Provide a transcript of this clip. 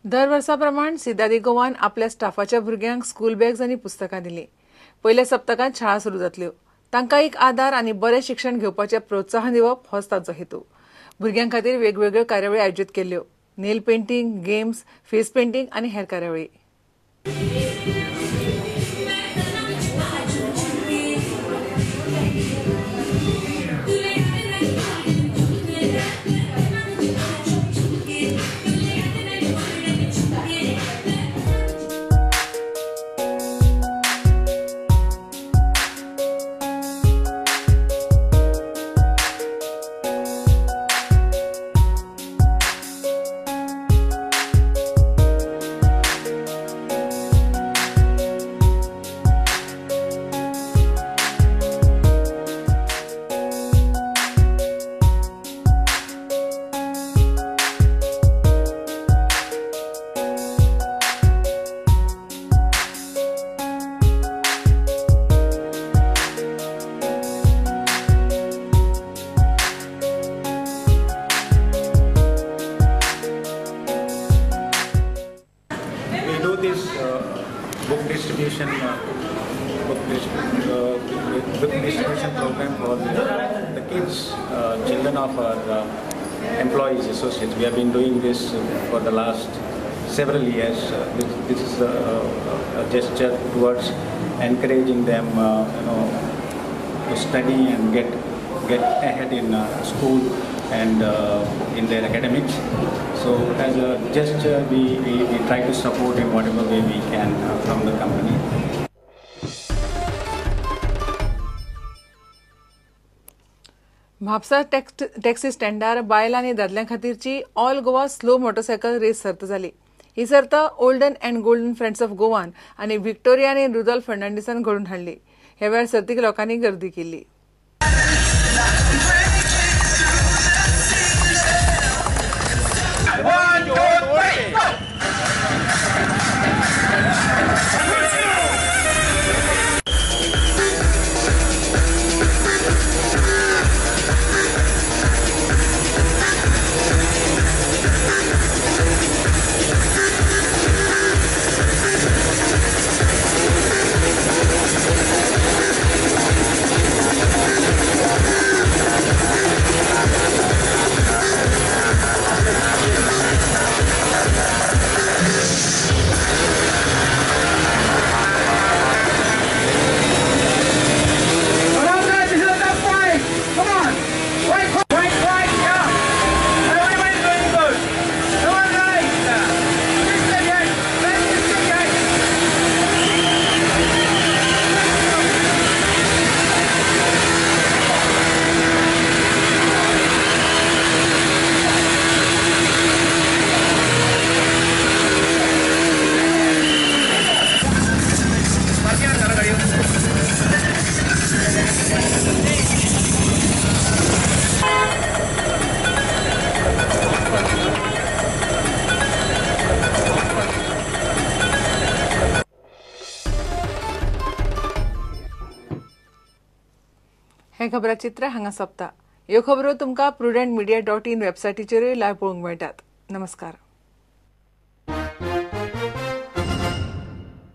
दर वर्साप्रमाण सिदादी गोवान आपल्या स्टाफाच्या भुरग्यांक स्कूल बॅग्स आनी पुस्तकां दिली। पयल्या सप्तकांत शाळा सुरू जातल्यो। तांकां एक आदार आनी बरें शिक्षण घेवपाचें प्रोत्साहन दिवप होच ताचो हेतू। भुरग्यां खातीर वेगवेगळ्यो कार्यावळी आयोजीत केल्ल्यो। Nail painting, games, face painting आनी हेर कार्यावळी। This book distribution program for the kids, children of our employees, associates. We have been doing this for the last several years. This is a gesture towards encouraging them, to study and get ahead in school and in their academics. So as a gesture, we try to support in whatever way we can from the company. Mapusa taxi स्टँडार बायल आनी दादल्यां खातीरची all Goa slow motorcycle race सर्त जाली। ही सर्त olden and golden friends of Goan आनी व्हिक्टोरिया आनी रुडॉल्फ फर्नांडिसान घडोवन हाडली। ह्या वेळार सर्तीक लोकांनी गर्दी केली। हे खबराचित्र हांगा सोंपता। ह्यो खबरो तुमकां prudentmedia.in वेबसायटीचेरूय लायव्ह पळोवंक मेळटात। नमस्कार।